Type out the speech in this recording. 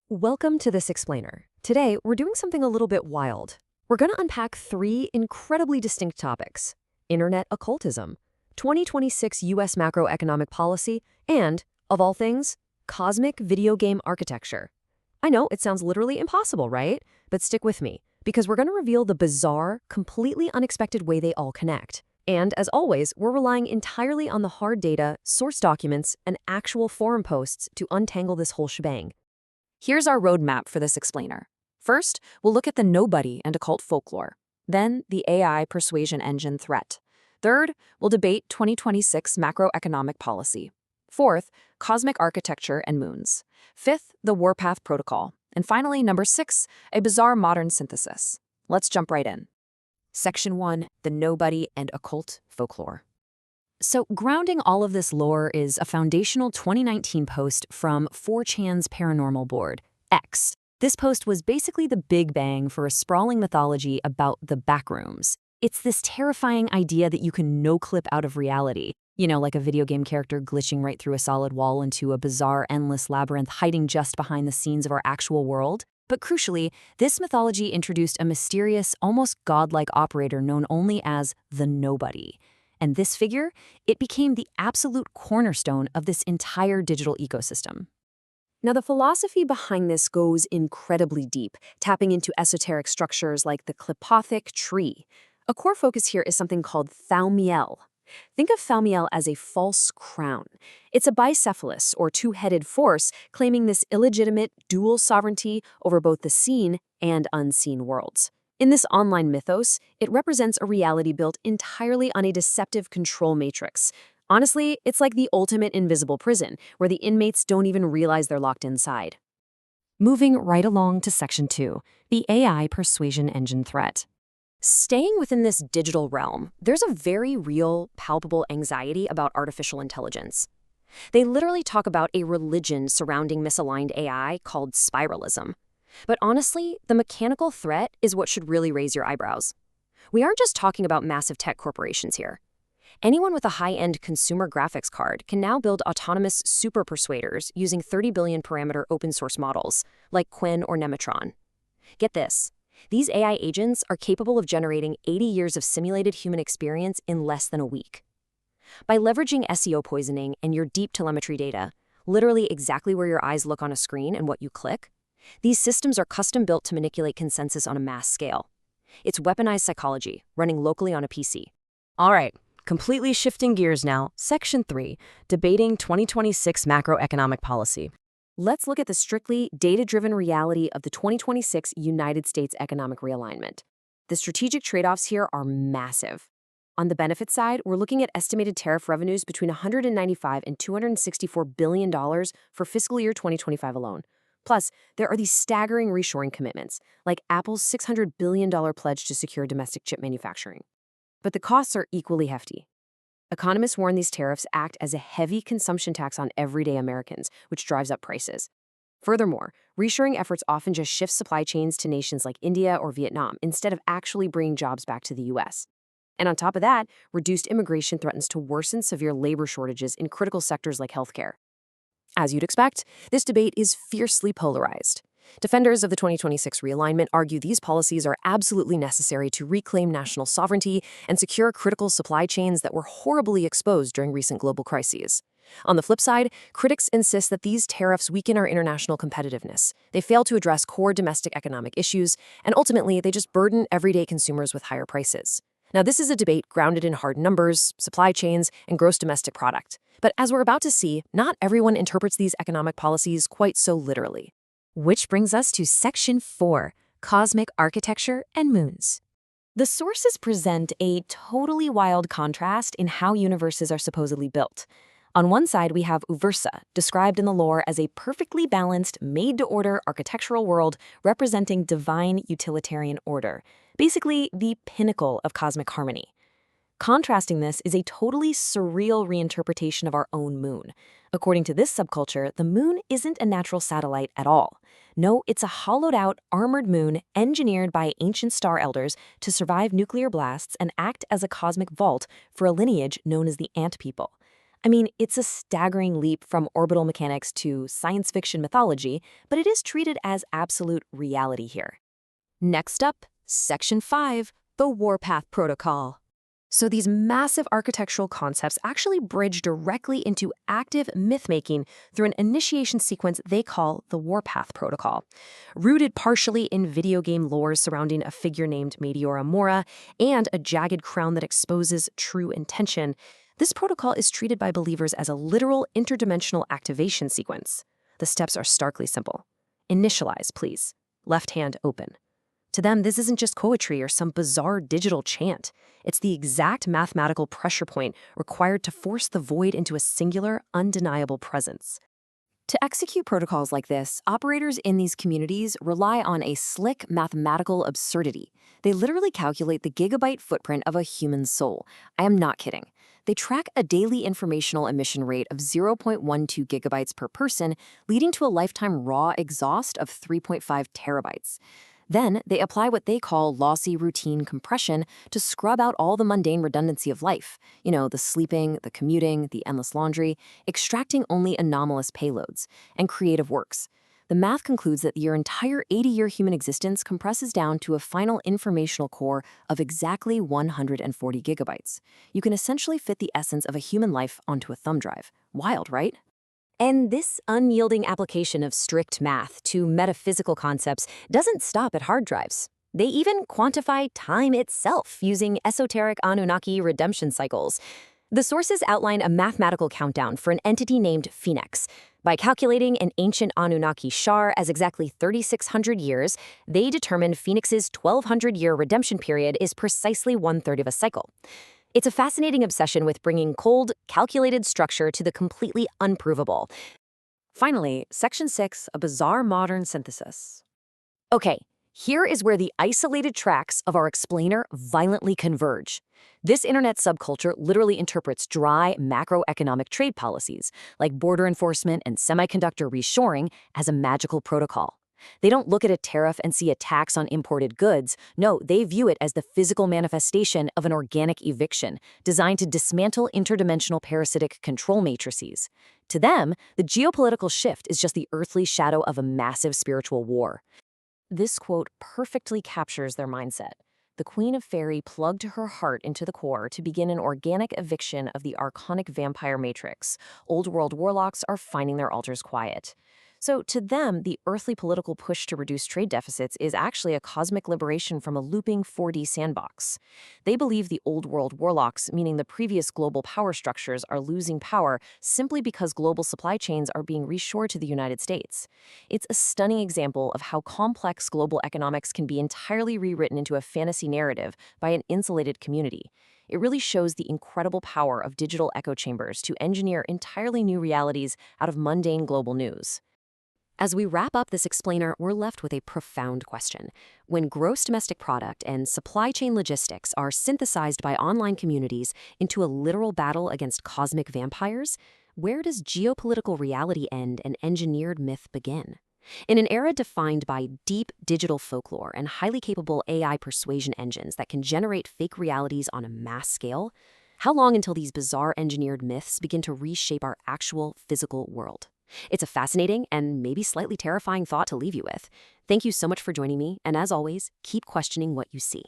Welcome to this explainer. Today, we're doing something a little bit wild. We're going to unpack three incredibly distinct topics: internet occultism, 2026 US macroeconomic policy, and, of all things, cosmic video game architecture. I know it sounds literally impossible, right? But stick with me, because we're going to reveal the bizarre, completely unexpected way they all connect. And as always, we're relying entirely on the hard data, source documents, and actual forum posts to untangle this whole shebang. Here's our roadmap for this explainer. First, we'll look at the nobody and occult folklore. Then, the AI persuasion engine threat. Third, we'll debate 2026 macroeconomic policy. Fourth, cosmic architecture and moons. Fifth, the Warpath Protocol. And finally, number 6, a bizarre modern synthesis. Let's jump right in. Section 1, the nobody and occult folklore. So grounding all of this lore is a foundational 2019 post from 4chan's paranormal board, X. This post was basically the big bang for a sprawling mythology about the backrooms. It's this terrifying idea that you can no-clip out of reality, like a video game character glitching right through a solid wall into a bizarre, endless labyrinth hiding just behind the scenes of our actual world. But crucially, this mythology introduced a mysterious, almost godlike operator known only as the Nobody. And this figure, it became the absolute cornerstone of this entire digital ecosystem. Now, the philosophy behind this goes incredibly deep, tapping into esoteric structures like the Qliphothic Tree. A core focus here is something called Thaumiel. Think of Thaumiel as a false crown. It's a bicephalous, or two-headed force, claiming this illegitimate dual sovereignty over both the seen and unseen worlds. In this online mythos, it represents a reality built entirely on a deceptive control matrix. Honestly, it's like the ultimate invisible prison, where the inmates don't even realize they're locked inside. Moving right along to Section 2, the AI persuasion engine threat. Staying within this digital realm, there's a very real, palpable anxiety about artificial intelligence. They literally talk about a religion surrounding misaligned AI called spiralism. But honestly, the mechanical threat is what should really raise your eyebrows. We aren't just talking about massive tech corporations here. Anyone with a high-end consumer graphics card can now build autonomous super persuaders using 30 billion parameter open-source models, like Qwen or Nematron. Get this. These AI agents are capable of generating 80 years of simulated human experience in less than a week. By leveraging SEO poisoning and your deep telemetry data, literally exactly where your eyes look on a screen and what you click, these systems are custom-built to manipulate consensus on a mass scale. It's weaponized psychology, running locally on a PC. All right, completely shifting gears now. Section 3, debating 2026 macroeconomic policy. Let's look at the strictly data-driven reality of the 2026 United States economic realignment. The strategic trade-offs here are massive. On the benefit side, we're looking at estimated tariff revenues between $195 and $264 billion for fiscal year 2025 alone. Plus, there are these staggering reshoring commitments, like Apple's $600 billion pledge to secure domestic chip manufacturing. But the costs are equally hefty. Economists warn these tariffs act as a heavy consumption tax on everyday Americans, which drives up prices. Furthermore, reshoring efforts often just shift supply chains to nations like India or Vietnam instead of actually bringing jobs back to the U.S. And on top of that, reduced immigration threatens to worsen severe labor shortages in critical sectors like healthcare. As you'd expect, this debate is fiercely polarized. Defenders of the 2026 realignment argue these policies are absolutely necessary to reclaim national sovereignty and secure critical supply chains that were horribly exposed during recent global crises. On the flip side, critics insist that these tariffs weaken our international competitiveness. They fail to address core domestic economic issues, and ultimately, they just burden everyday consumers with higher prices. Now, this is a debate grounded in hard numbers, supply chains, and gross domestic product. But as we're about to see, not everyone interprets these economic policies quite so literally. Which brings us to Section 4, Cosmic Architecture and Moons. The sources present a totally wild contrast in how universes are supposedly built. On one side, we have Uversa, described in the lore as a perfectly balanced, made-to-order architectural world representing divine utilitarian order, basically the pinnacle of cosmic harmony. Contrasting this is a totally surreal reinterpretation of our own moon. According to this subculture, the moon isn't a natural satellite at all. No, it's a hollowed-out, armored moon engineered by ancient star elders to survive nuclear blasts and act as a cosmic vault for a lineage known as the Ant People. I mean, it's a staggering leap from orbital mechanics to science fiction mythology, but it is treated as absolute reality here. Next up, Section 5, the Warpath Protocol. So these massive architectural concepts actually bridge directly into active myth-making through an initiation sequence they call the Warpath Protocol. Rooted partially in video game lore surrounding a figure named Meteora Mora and a jagged crown that exposes true intention, this protocol is treated by believers as a literal interdimensional activation sequence. The steps are starkly simple. Initialize, please. Left hand open. To them, this isn't just poetry or some bizarre digital chant. It's the exact mathematical pressure point required to force the void into a singular, undeniable presence. To execute protocols like this, operators in these communities rely on a slick mathematical absurdity. They literally calculate the gigabyte footprint of a human soul. I am not kidding. They track a daily informational emission rate of 0.12 gigabytes per person, leading to a lifetime raw exhaust of 3.5 terabytes. Then, they apply what they call lossy routine compression to scrub out all the mundane redundancy of life. You know, the sleeping, the commuting, the endless laundry, extracting only anomalous payloads, and creative works. The math concludes that your entire 80-year human existence compresses down to a final informational core of exactly 140 gigabytes. You can essentially fit the essence of a human life onto a thumb drive. Wild, right? And this unyielding application of strict math to metaphysical concepts doesn't stop at hard drives. They even quantify time itself using esoteric Anunnaki redemption cycles. The sources outline a mathematical countdown for an entity named Phoenix. By calculating an ancient Anunnaki Shar as exactly 3,600 years, they determined Phoenix's 1,200-year redemption period is precisely 1/3 of a cycle. It's a fascinating obsession with bringing cold, calculated structure to the completely unprovable. Finally, Section 6, a bizarre modern synthesis. Okay, here is where the isolated tracks of our explainer violently converge. This internet subculture literally interprets dry macroeconomic trade policies, like border enforcement and semiconductor reshoring, as a magical protocol. They don't look at a tariff and see a tax on imported goods. No, they view it as the physical manifestation of an organic eviction designed to dismantle interdimensional parasitic control matrices. To them, the geopolitical shift is just the earthly shadow of a massive spiritual war. This quote perfectly captures their mindset. The Queen of Fairy plugged her heart into the core to begin an organic eviction of the archonic vampire matrix. Old world warlocks are finding their altars quiet. So to them, the earthly political push to reduce trade deficits is actually a cosmic liberation from a looping 4D sandbox. They believe the old world warlocks, meaning the previous global power structures, are losing power simply because global supply chains are being reshored to the United States. It's a stunning example of how complex global economics can be entirely rewritten into a fantasy narrative by an insulated community. It really shows the incredible power of digital echo chambers to engineer entirely new realities out of mundane global news. As we wrap up this explainer, we're left with a profound question. When gross domestic product and supply chain logistics are synthesized by online communities into a literal battle against cosmic vampires, where does geopolitical reality end and engineered myth begin? In an era defined by deep digital folklore and highly capable AI persuasion engines that can generate fake realities on a mass scale, how long until these bizarre engineered myths begin to reshape our actual physical world? It's a fascinating and maybe slightly terrifying thought to leave you with. Thank you so much for joining me, and as always, keep questioning what you see.